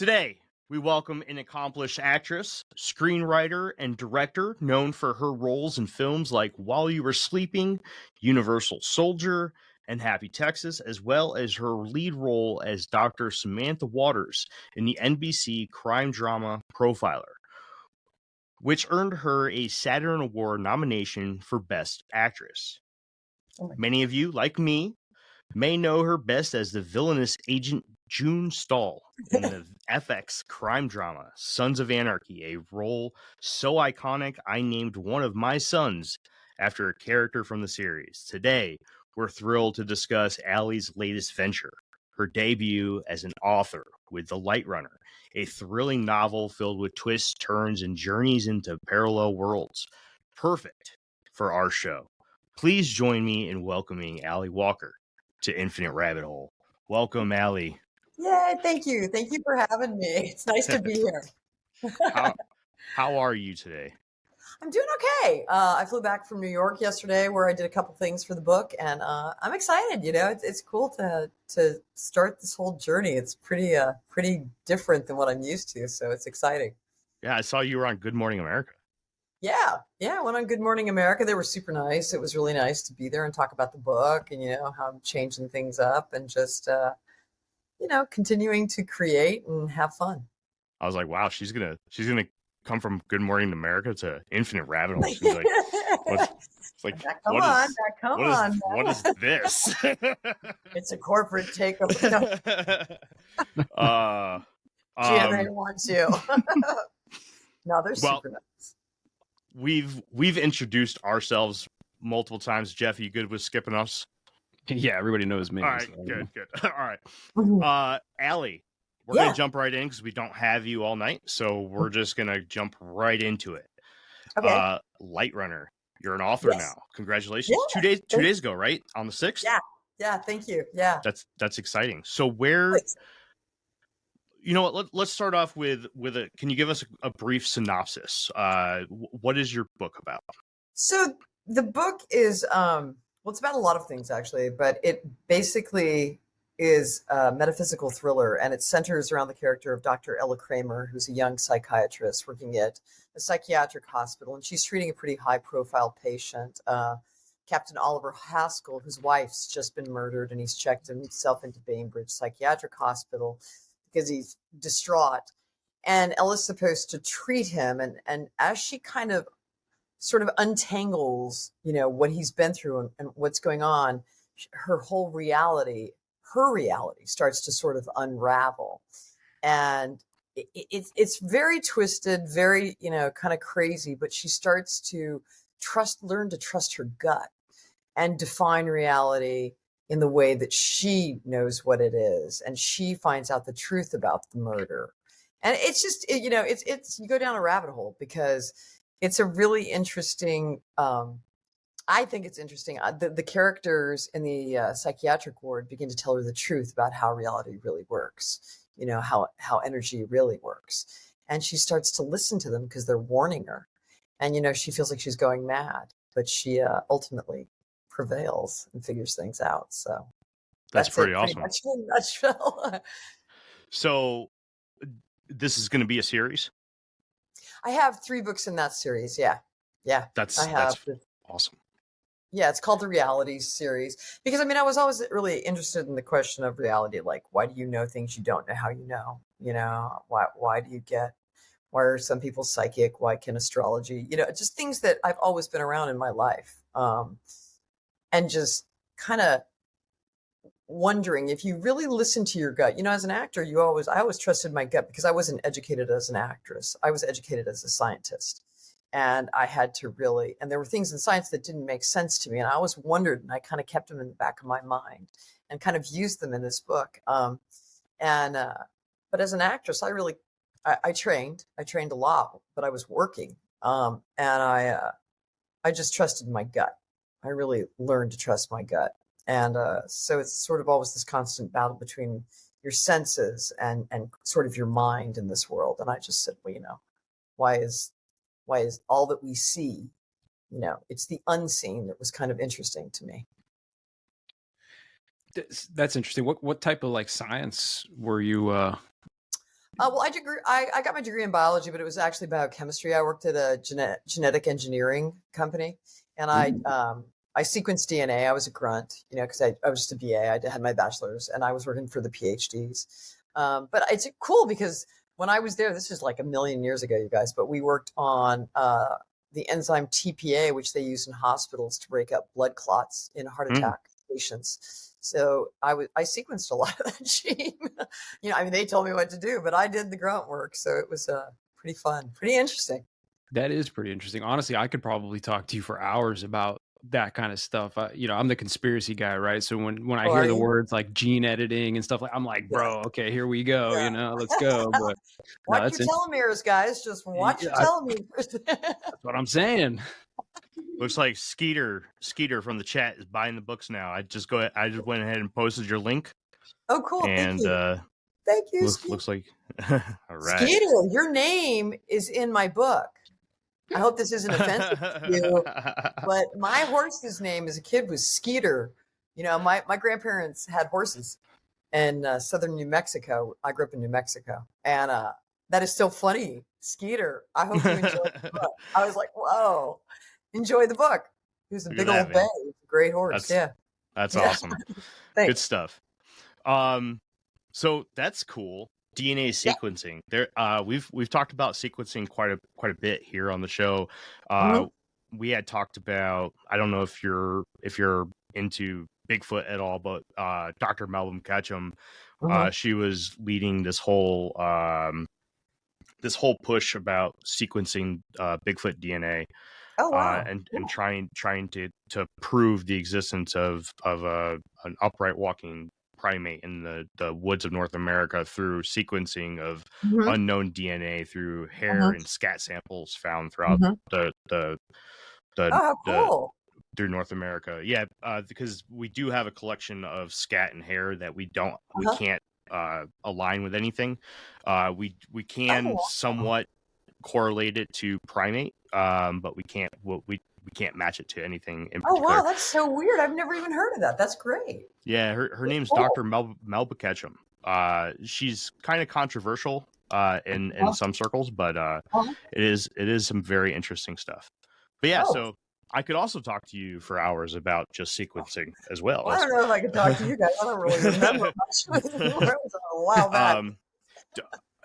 Today, we welcome an accomplished actress, screenwriter, and director known for her roles in films like While You Were Sleeping, Universal Soldier, and Happy Texas, as well as her lead role as Dr. Samantha Waters in the NBC crime drama Profiler, which earned her a Saturn Award nomination for Best Actress. Many of you, like me, may know her best as the villainous Agent June Stahl in the FX crime drama Sons of Anarchy, a role so iconic I named one of my sons after a character from the series. Today, we're thrilled to discuss Allie's latest venture, her debut as an author with The Light Runner, a thrilling novel filled with twists, turns, and journeys into parallel worlds. Perfect for our show. Please join me in welcoming Allie Walker to Infinite Rabbit Hole. Welcome, Allie. Yay, thank you. Thank you for having me. It's nice to be here. How are you today? I'm doing okay. I flew back from New York yesterday where I did a couple things for the book, and I'm excited. You know, it's cool to start this whole journey. It's pretty different than what I'm used to, so it's exciting. Yeah, I saw you were on Good Morning America. Yeah, I went on Good Morning America. They were super nice. It was really nice to be there and talk about the book and, you know, how I'm changing things up and just, you know, continuing to create and have fun. I was like, wow, she's gonna come from Good Morning America to Infinite Rabbit Hole. She's like, what is this? It's a corporate takeover. GMA wants you. No, they're super nice. We've introduced ourselves multiple times. Jeff, you good with skipping us? Yeah, everybody knows me. All right, so. Good. All right. Allie, we're going to jump right in because we don't have you all night. So we're just going to jump right into it. Okay. Light Runner, you're an author now. Congratulations. Yeah, 2 days ago, right? On the 6th? Yeah, thank you. Yeah. That's exciting. So where... You know what? Let's start off with a. Can you give us a brief synopsis? What is your book about? So the book is well, it's about a lot of things actually, but it basically is a metaphysical thriller, and it centers around the character of Dr. Ella Kramer, who's a young psychiatrist working at a psychiatric hospital, and she's treating a pretty high-profile patient, Captain Oliver Haskell, whose wife's just been murdered, and he's checked himself into Bainbridge Psychiatric Hospital because he's distraught, and Ella's supposed to treat him. And as she kind of sort of untangles, you know, what he's been through and what's going on, her reality starts to sort of unravel. And it's very twisted, very, you know, kind of crazy, but she starts to learn to trust her gut and define reality in the way that she knows what it is, and she finds out the truth about the murder. And it's just, you know, it's you go down a rabbit hole because it's a really interesting. I think it's interesting. The characters in the psychiatric ward begin to tell her the truth about how reality really works. You know, how energy really works, and she starts to listen to them because they're warning her. And you know, she feels like she's going mad, but she ultimately prevails and figures things out. So that's pretty awesome. Pretty much in a nutshell. So this is going to be a series? I have 3 books in that series. Yeah. That's awesome. Yeah, it's called the Reality series because I mean I was always really interested in the question of reality, like why do you know things you don't know how you know? You know, why are some people psychic? Why can astrology? You know, just things that I've always been around in my life. And just kind of wondering if you really listen to your gut. You know, as an actor, I always trusted my gut because I wasn't educated as an actress. I was educated as a scientist. And I had to really, and there were things in science that didn't make sense to me. And I always wondered, and I kind of kept them in the back of my mind and kind of used them in this book. But as an actress, I trained a lot, but I was working. And I just trusted my gut. I really learned to trust my gut. And so it's sort of always this constant battle between your senses and sort of your mind in this world. And I just said, well, you know, why is all that we see, you know, it's the unseen that was kind of interesting to me. That's interesting. What type of like science were you Well, I got my degree in biology, but it was actually biochemistry. I worked at a genetic engineering company, and I sequenced DNA. I was a grunt, because I was just a BA. I had my bachelor's, and I was working for the PhDs. But it's cool because when I was there, this is like a million years ago, you guys, but we worked on the enzyme TPA, which they use in hospitals to break up blood clots in heart attack patients. So I sequenced a lot of that gene. They told me what to do, but I did the grunt work. So it was pretty fun, pretty interesting. That is pretty interesting. Honestly, I could probably talk to you for hours about that kind of stuff. I'm the conspiracy guy, right? So when I hear the words like gene editing and stuff, I'm like, bro, okay, here we go. Let's go. But watch your telomeres, guys. Just watch your telomeres. That's what I'm saying. Looks like Skeeter from the chat is buying the books now. I just went ahead and posted your link. Oh, cool! And thank you. Looks like all right. Skeeter, your name is in my book. I hope this isn't offensive to you, but my horse's name as a kid was Skeeter. My grandparents had horses in southern New Mexico. I grew up in New Mexico, and that is so funny, Skeeter. I hope you enjoyed the book. I was like, whoa. Enjoy the book. He was a big old bay. Great horse. That's awesome. Good stuff. So that's cool. DNA sequencing. There, we've talked about sequencing quite a bit here on the show. We had talked about. I don't know if you're into Bigfoot at all, but Dr. Melvin Ketchum, she was leading this whole push about sequencing Bigfoot DNA. Oh, wow. And trying to prove the existence of an upright walking primate in the woods of North America through sequencing of unknown DNA through hair and scat samples found throughout through North America. Yeah, because we do have a collection of scat and hair that we can't align with anything. We can somewhat correlate it to primate, but we can't match it to anything in particular. Oh wow, that's so weird. I've never even heard of that. That's great. Yeah, her name's Dr. Melba Ketchum. She's kind of controversial in some circles, but it is some very interesting stuff. But yeah, so I could also talk to you for hours about just sequencing as well. I don't know if I could talk to you guys. I don't really remember much. It was a while back.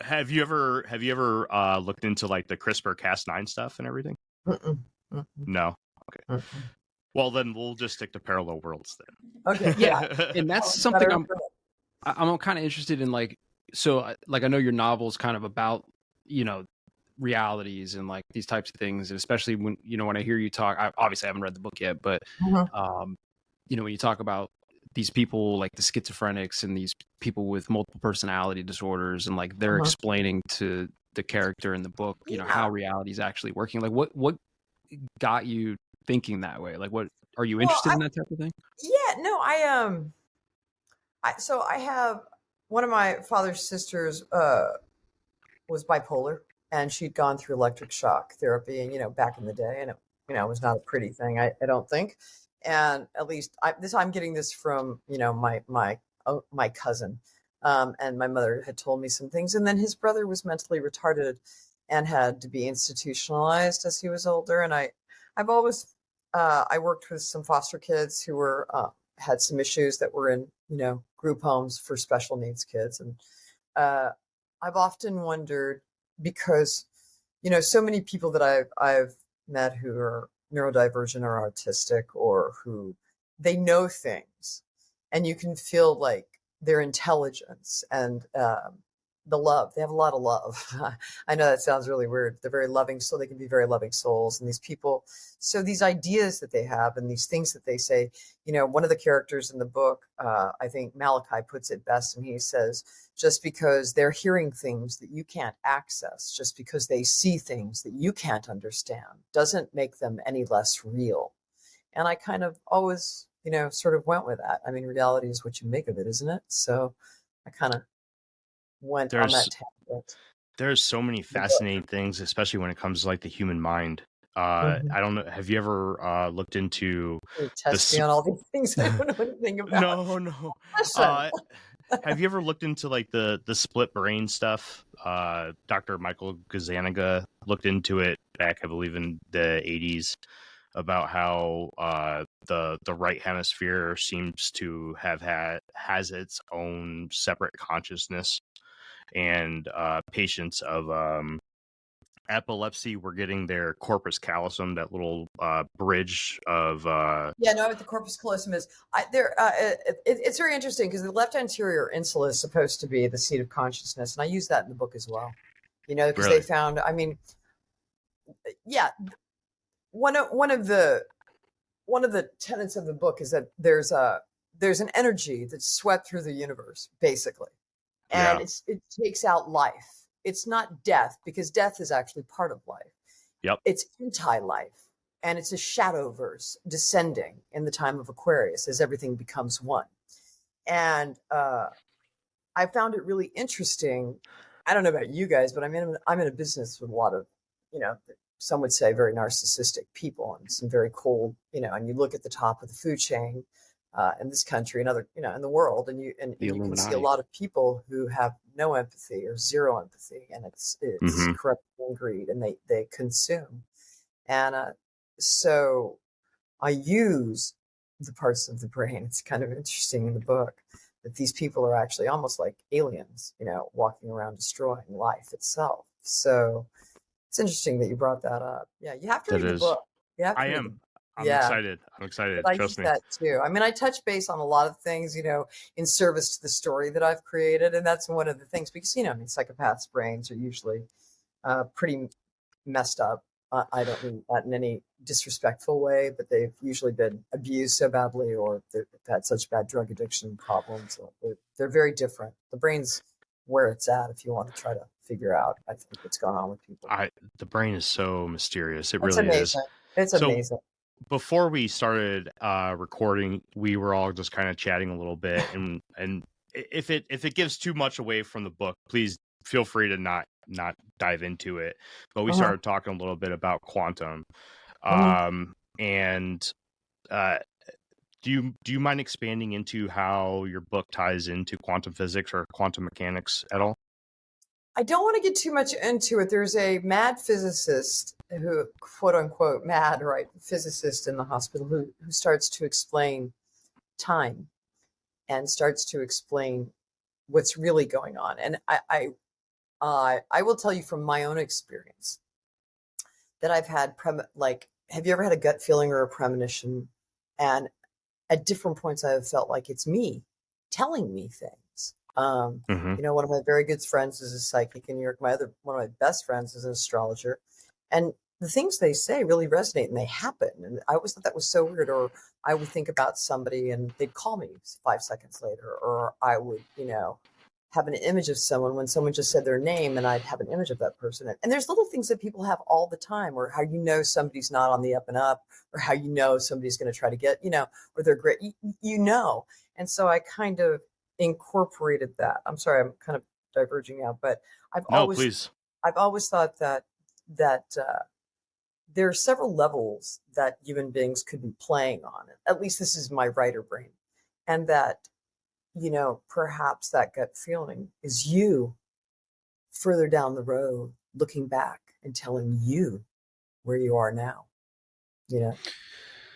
Have you ever looked into like the CRISPR-Cas9 stuff and everything? No. Okay. Well, then we'll just stick to parallel worlds then. Okay. Yeah. And that's something I'm kind of interested in. Like, so like I know your novel is kind of about realities and like these types of things, and especially when when I hear you talk. I obviously haven't read the book yet, but when you talk about these people like the schizophrenics and these people with multiple personality disorders, and like they're explaining to the character in the book, how reality is actually working. Like what got you thinking that way? Like what are you interested in that type of thing? Yeah, no, I have one of my father's sisters was bipolar, and she'd gone through electric shock therapy, and back in the day, and it was not a pretty thing, I don't think. And at least I'm getting this from, my cousin. And my mother had told me some things. And then his brother was mentally retarded and had to be institutionalized as he was older. And I've always, I worked with some foster kids who were, had some issues that were in, group homes for special needs kids. And I've often wondered because, so many people that I've met who are neurodivergent or autistic, or who they know things, and you can feel like their intelligence and the love. They have a lot of love. I know that sounds really weird. They're very loving, so they can be very loving souls. And these people, so these ideas that they have and these things that they say, one of the characters in the book, I think Malachi puts it best, and he says, just because they're hearing things that you can't access, just because they see things that you can't understand, doesn't make them any less real. And I kind of always, sort of went with that. I mean, reality is what you make of it, isn't it? So I kind of went on that tangent. There's so many fascinating things, especially when it comes to like the human mind. I don't know. Have you ever looked into test me on all these things I don't know anything about? No. Have you ever looked into like the split brain stuff? Dr. Michael Gazzaniga looked into it back, I believe, in the 80s, about how the right hemisphere seems to has its own separate consciousness, and patients of epilepsy were getting their corpus callosum, that little bridge of Yeah, no, what the corpus callosum is. It's very interesting because the left anterior insula is supposed to be the seat of consciousness, and I use that in the book as well. Because Really? they found, I mean, yeah, one of the tenets of the book is that there's an energy that's swept through the universe, basically, and it takes out life. It's not death, because death is actually part of life. Yep. It's anti-life, and it's a shadowverse descending in the time of Aquarius as everything becomes one. And I found it really interesting. I don't know about you guys, but I'm in a business with a lot of, some would say very narcissistic people, and some very cold, and you look at the top of the food chain in this country and other, in the world, and you can see a lot of people who have no empathy or zero empathy, and it's corruption and greed, and they consume. And so I use the parts of the brain. It's kind of interesting in the book that these people are actually almost like aliens, walking around destroying life itself. So it's interesting that you brought that up. Yeah, you have to read the book. I am. I'm excited. But I use that too. I mean, I touch base on a lot of things, in service to the story that I've created. And that's one of the things, because, psychopaths' brains are usually pretty messed up. I don't mean that in any disrespectful way, but they've usually been abused so badly, or they've had such bad drug addiction problems. They're very different. The brain's where it's at if you want to try to figure out, I think, what's going on with people. The brain is so mysterious. It's really amazing. It's amazing. Before we started recording, we were all just kind of chatting a little bit, and if it gives too much away from the book, please feel free to not dive into it. But we started talking a little bit about quantum, and do you mind expanding into how your book ties into quantum physics or quantum mechanics at all? I don't want to get too much into it. There's a mad physicist who, quote unquote, mad, right, physicist in the hospital who starts to explain time and starts to explain what's really going on. And I will tell you from my own experience that I've had have you ever had a gut feeling or a premonition? And at different points, I have felt like it's me telling me things. One of my very good friends is a psychic in New York. One of my best friends is an astrologer, and the things they say really resonate and they happen. And I always thought that was so weird. Or I would think about somebody and they'd call me 5 seconds later, or I would, have an image of someone when someone just said their name, and I'd have an image of that person. And there's little things that people have all the time, or how somebody's not on the up and up, or how somebody's going to try to get, or they're great, And so I kind of incorporated that. I'm sorry, I'm kind of diverging out, but I've always thought that there are several levels that human beings could be playing on. At least this is my writer brain, and that perhaps that gut feeling is you further down the road looking back and telling you where you are now,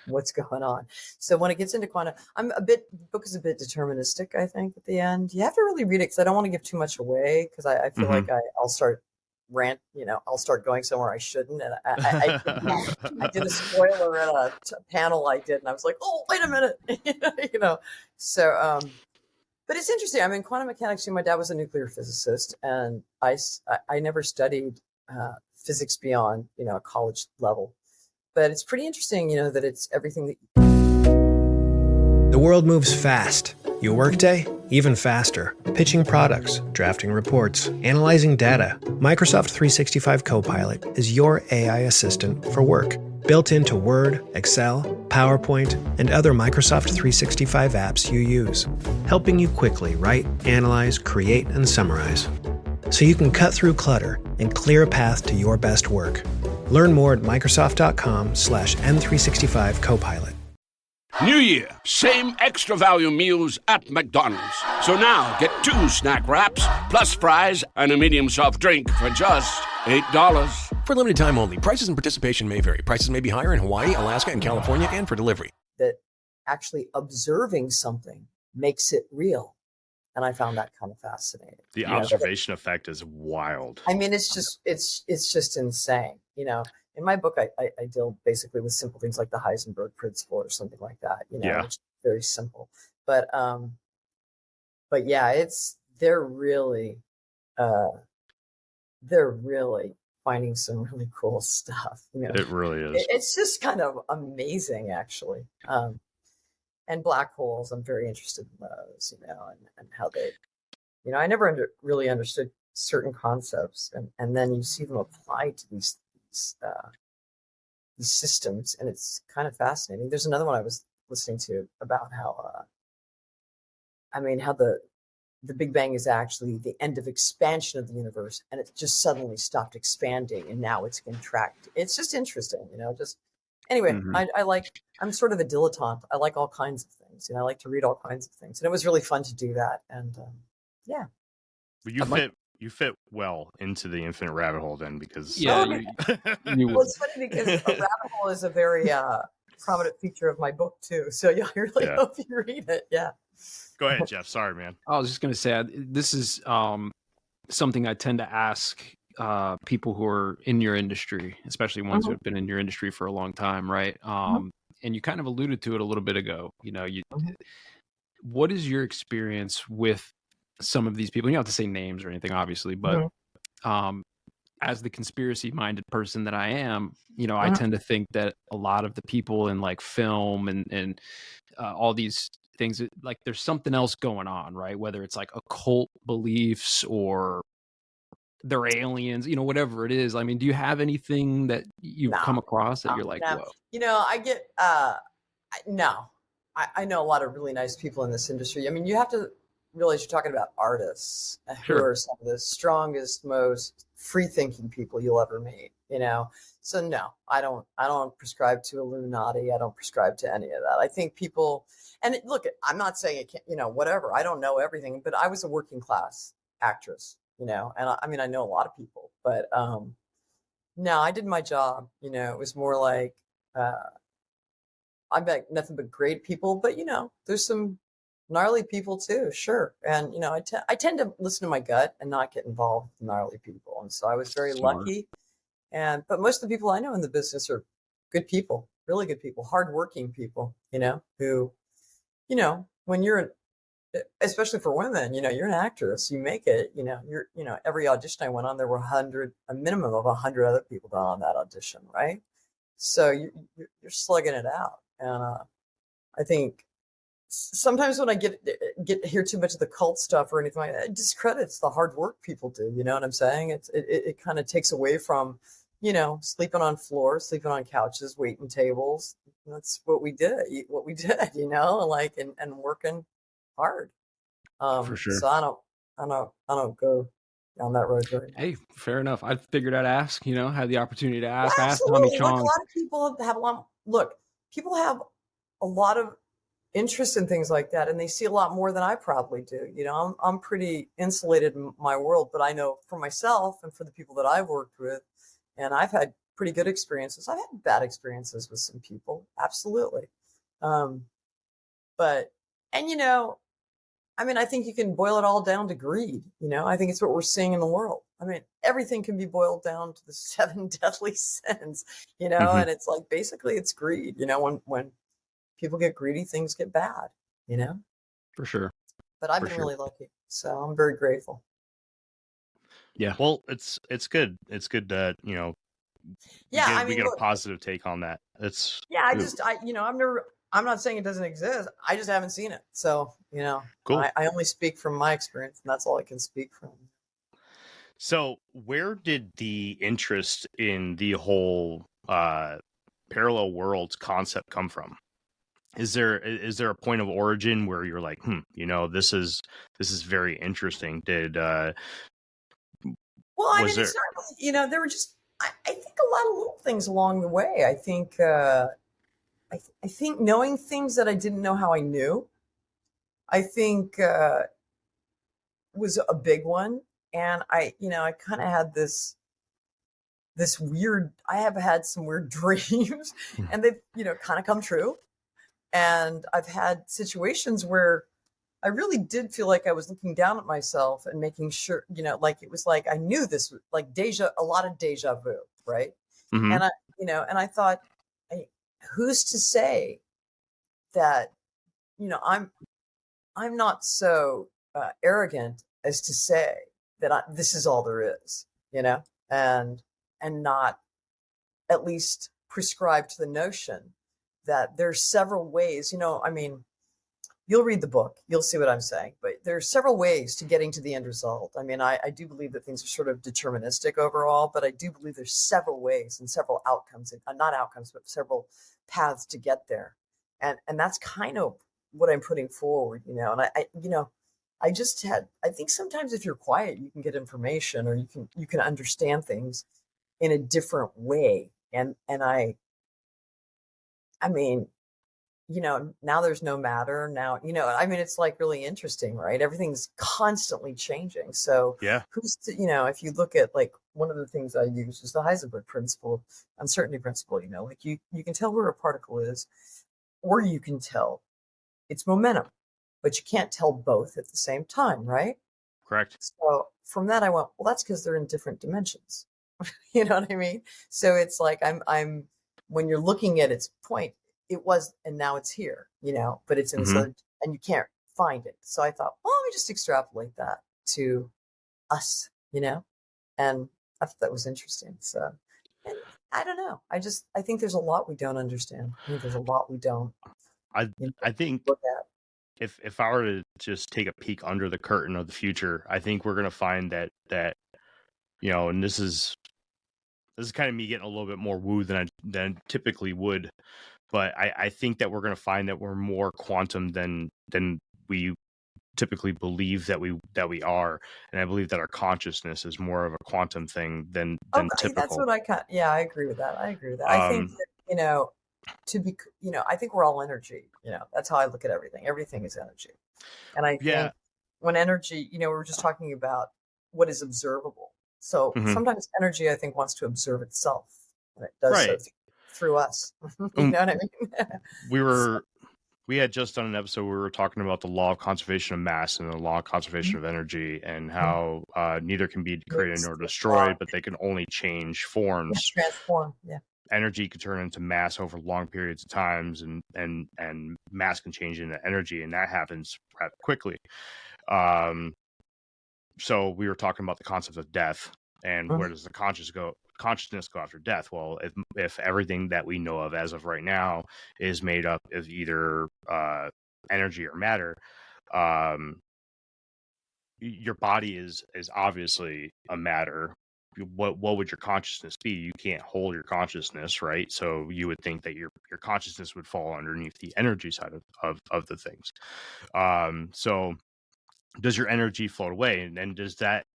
what's going on. So when it gets into quantum, the book is a bit deterministic, I think, at the end. You have to really read it, because I don't want to give too much away, because I feel like I'll start I'll start going somewhere I shouldn't. And I did a spoiler at a panel I did, and I was like, oh, wait a minute, So, but it's interesting. I mean, quantum mechanics, my dad was a nuclear physicist, and I never studied physics beyond, a college level. But it's pretty interesting, that it's everything that... The world moves fast. Your workday, even faster. Pitching products, drafting reports, analyzing data. Microsoft 365 Copilot is your AI assistant for work. Built into Word, Excel, PowerPoint, and other Microsoft 365 apps you use. Helping you quickly write, analyze, create, and summarize. So you can cut through clutter and clear a path to your best work. Learn more at Microsoft.com/M365 Copilot. New year, same extra value meals at McDonald's. So now get 2 snack wraps, plus fries, and a medium soft drink for just $8. For limited time only. Prices and participation may vary. Prices may be higher in Hawaii, Alaska, and California, and for delivery. That actually observing something makes it real. And I found that kind of fascinating. The observation effect is wild. I mean, it's just insane. In my book, I deal basically with simple things like the Heisenberg principle or something like that. Which is very simple. But yeah, they're really finding some really cool stuff. It really is. It's just kind of amazing, actually. And black holes, I'm very interested in those, and how they, I never really understood certain concepts, and then you see them applied to these systems, and it's kind of fascinating. There's another one I was listening to about how, how the Big Bang is actually the end of expansion of the universe, and it just suddenly stopped expanding, and now it's contracted. It's just interesting, Anyway, I'm sort of a dilettante. I like all kinds of things. I like to read all kinds of things. And it was really fun to do that. And yeah. Well, you fit well into the infinite rabbit hole then, because well, it's funny because a rabbit hole is a very prominent feature of my book too. So I really hope you read it. Yeah. Go ahead, Jeff. Sorry, man. I was just going to say, this is something I tend to ask people who are in your industry, especially ones who have been in your industry for a long time, right? And you kind of alluded to it a little bit ago. What is your experience with some of these people? You don't have to say names or anything, obviously, but as the conspiracy-minded person that I am, I tend to think that a lot of the people in like film and all these things, like there's something else going on, right? Whether it's like occult beliefs or they're aliens, whatever it is. I mean, do you have anything that you've come across that you're like, whoa? I get, no. I know a lot of really nice people in this industry. I mean, you have to realize you're talking about artists who are some of the strongest, most free-thinking people you'll ever meet, So no, I don't prescribe to Illuminati. I don't prescribe to any of that. I think people, and look, I'm not saying it can't, whatever. I don't know everything, but I was a working class actress. And I know a lot of people, but no, I did my job. It was more like I met nothing but great people, but there's some gnarly people too, sure. And I tend to listen to my gut and not get involved with gnarly people, and so I was very lucky. But most of the people I know in the business are good people, really good people, hardworking people. Who, when you're especially for women, you're an actress, you make it, every audition I went on, there were a minimum of 100 other people on that audition. Right. So you're slugging it out. And I think sometimes when I get to hear too much of the cult stuff or anything like that, it discredits the hard work people do. You know what I'm saying? It kind of takes away from, sleeping on floors, sleeping on couches, waiting tables. That's what we did, and working hard. For sure. So I don't go down that road very much. Hey, fair enough. I figured I'd ask, had the opportunity to ask. Well, I asked Tommy Chong. Look, a lot of people people have a lot of interest in things like that, and they see a lot more than I probably do. I'm pretty insulated in my world, but I know for myself and for the people that I've worked with, and I've had pretty good experiences. I've had bad experiences with some people, absolutely. I think you can boil it all down to greed. I think it's what we're seeing in the world. I mean, everything can be boiled down to the 7 deadly sins, and it's like, basically it's greed. When people get greedy, things get bad, For sure. But I've been really lucky. So I'm very grateful. Yeah. Well, it's good. It's good that, we get a positive take on that. I'm not saying it doesn't exist. I just haven't seen it. So, cool. I only speak from my experience, and that's all I can speak from. So where did the interest in the whole parallel worlds concept come from? Is there a point of origin where you're like, this is very interesting? It's not, there were just, I think a lot of little things along the way. I think, I think knowing things that I didn't know how I knew, I think was a big one. And I kind of had this weird, I have had some weird dreams and they've, kind of come true. And I've had situations where I really did feel like I was looking down at myself and making sure, like it was like I knew this, like a lot of deja vu, right? Mm-hmm. And and I thought, who's to say that, I'm not so arrogant as to say that this is all there is, and not at least prescribe to the notion that there's several ways, you'll read the book, you'll see what I'm saying, but there's several ways to getting to the end result. I mean, I do believe that things are sort of deterministic overall, but I do believe there's several ways and several outcomes, and not outcomes, but several paths to get there. And that's kind of what I'm putting forward, and I think sometimes if you're quiet, you can get information, or you can understand things in a different way. And I mean, now there's no matter now, it's like really interesting, right? Everything's constantly changing. So yeah, if you look at like one of the things I use is the Heisenberg principle, uncertainty principle, like you can tell where a particle is, or you can tell its momentum, but you can't tell both at the same time, right? Correct. So from that I went, well, that's because they're in different dimensions. You know what I mean? So it's like I'm when you're looking at its point, it was, and now it's here, but it's in and you can't find it. So I thought, well, let me just extrapolate that to us, and I thought that was interesting. So I don't know. I think there's a lot we don't understand. I think there's a lot we don't. I think look at. If I were to just take a peek under the curtain of the future, I think we're going to find that and this is kind of me getting a little bit more woo than I typically would, but I think that we're going to find that we're more quantum than we typically believe that we are, and I believe that our consciousness is more of a quantum thing than typical. That's what I agree with that. I think that, to be, I think we're all energy. That's how I look at everything. Everything is energy, and I think when energy, we were just talking about what is observable. So sometimes energy, I think, wants to observe itself, and it does so through us. You know what I mean? We had just done an episode where we were talking about the law of conservation of mass and the law of conservation of energy, and how neither can be created nor destroyed, but they can only change forms. Transform, yeah. Energy can turn into mass over long periods of times, and mass can change into energy, and that happens rather quickly. So we were talking about the concept of death, and where does the consciousness go after death? Well, if everything that we know of as of right now is made up of either energy or matter, your body is obviously a matter. What would your consciousness be? You can't hold your consciousness, right? So you would think that your consciousness would fall underneath the energy side of the things. So does your energy float away, and does that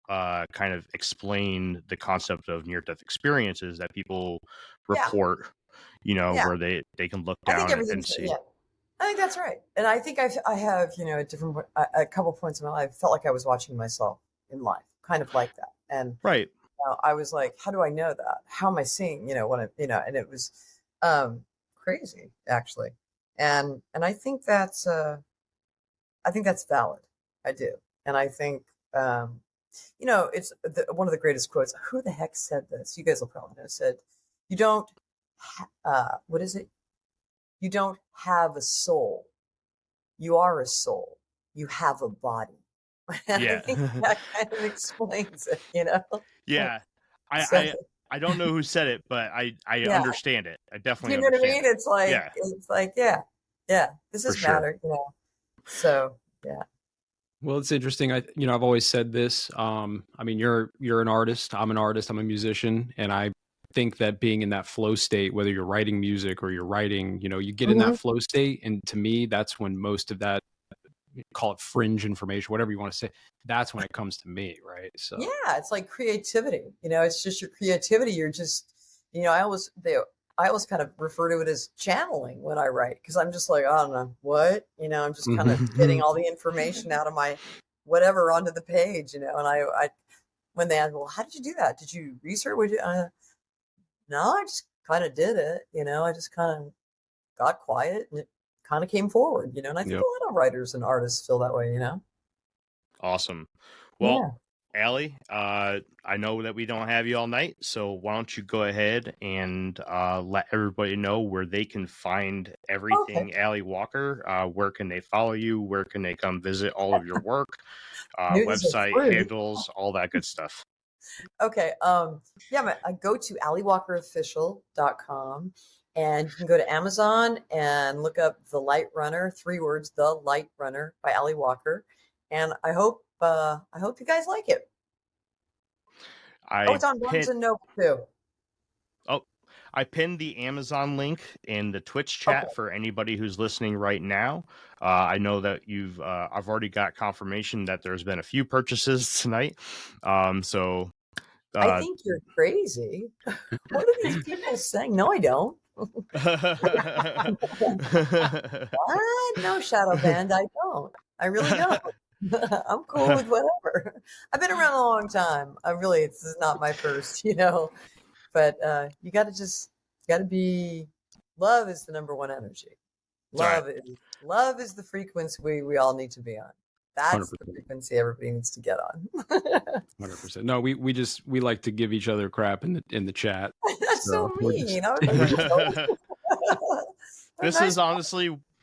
kind of explain the concept of near-death experiences that people report, where they can look down and see. Yeah. I think that's right. And I think I have, a couple points in my life, felt like I was watching myself in life, kind of like that. And right. I was like, how do I know that? How am I seeing, and it was crazy, actually. And I think that's valid. I do. And I think, it's one of the greatest quotes. Who the heck said this? You guys will probably know. Said, you don't, what is it? You don't have a soul. You are a soul. You have a body. And yeah. I think that kind of explains it, Yeah. I don't know who said it, but I understand it. I definitely understand. What I mean? It's like, this is matter, So, yeah. Well, it's interesting. I've always said this. You're an artist. I'm an artist. I'm a musician. And I think that being in that flow state, whether you're writing music or you're writing, you get in that flow state. And to me, that's when most of that, call it fringe information, whatever you want to say, that's when it comes to me. Right. So, yeah, it's like creativity, it's just your creativity. You're just, I I always kind of refer to it as channeling when I write, because I'm just like, I don't know what, I'm just kind of getting all the information out of my whatever onto the page, and I when they ask, well, how did you do that? Did you research? No, I just kind of did it. I just kind of got quiet and it kind of came forward. And I think a lot of writers and artists feel that way. Awesome. Well, Allie, I know that we don't have you all night, so why don't you go ahead and let everybody know where they can find everything. Allie Walker, where can they follow you? Where can they come visit all of your work? Website handles, all that good stuff. Okay. I go to alliewalkerofficial.com, and you can go to Amazon and look up The Light Runner, 3 words, The Light Runner by Allie Walker. And I hope you guys like it. It's on Barnes & Noble too. I pinned the Amazon link in the Twitch chat for anybody who's listening right now. I know that I've already got confirmation that there's been a few purchases tonight. I think you're crazy. What are these people saying? No, I don't. What? No, Shadow Band, I don't. I really don't. I'm cool with whatever. I've been around a long time. This is not my first, but you got to be, love is the number one energy. Love is the frequency we all need to be on. That's 100%. The frequency everybody needs to get on. 100%. No, we like to give each other crap in the chat. That's so mean.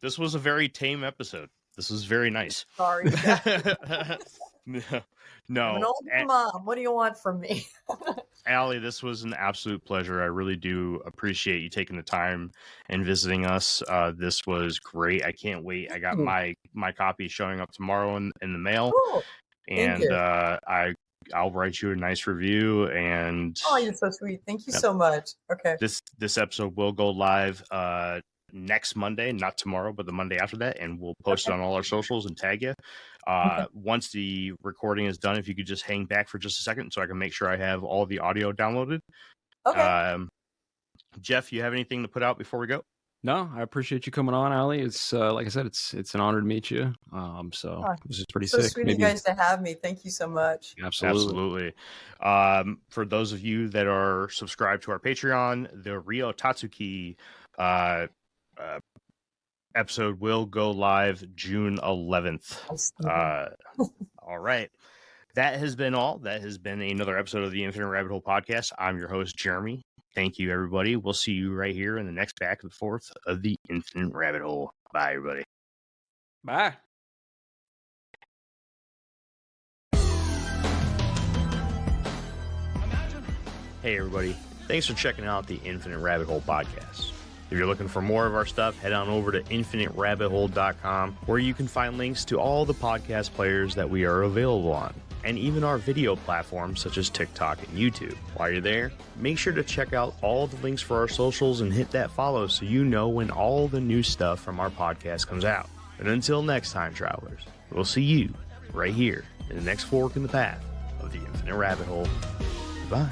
This was a very tame episode. This was very nice. Sorry. No. I'm an old mom. What do you want from me? Allie, this was an absolute pleasure. I really do appreciate you taking the time and visiting us. This was great. I can't wait. I got my copy showing up tomorrow in the mail. Cool. And I'll write you a nice review. And you're so sweet. Thank you so much. Okay. This episode will go live next Monday, not tomorrow, but the Monday after that, and we'll post it on all our socials and tag you. Once the recording is done, if you could just hang back for just a second so I can make sure I have all the audio downloaded. Okay. Jeff, you have anything to put out before we go? No, I appreciate you coming on, Allie. It's like I said, it's an honor to meet you. This is pretty sick. So sweet of you guys to have me. Thank you so much. Absolutely. For those of you that are subscribed to our Patreon, the Ryo Tatsuki episode will go live June 11th. All right. That has been all. That has been another episode of the Infinite Rabbit Hole podcast. I'm your host, Jeremy. Thank you, everybody. We'll see you right here in the next back and forth of the Infinite Rabbit Hole. Bye, everybody. Bye. Hey, everybody. Thanks for checking out the Infinite Rabbit Hole podcast. If you're looking for more of our stuff, head on over to infiniterabbithole.com, where you can find links to all the podcast players that we are available on, and even our video platforms such as TikTok and YouTube. While you're there, make sure to check out all the links for our socials and hit that follow so you know when all the new stuff from our podcast comes out. And until next time, travelers, we'll see you right here in the next fork in the path of the Infinite Rabbit Hole. Bye.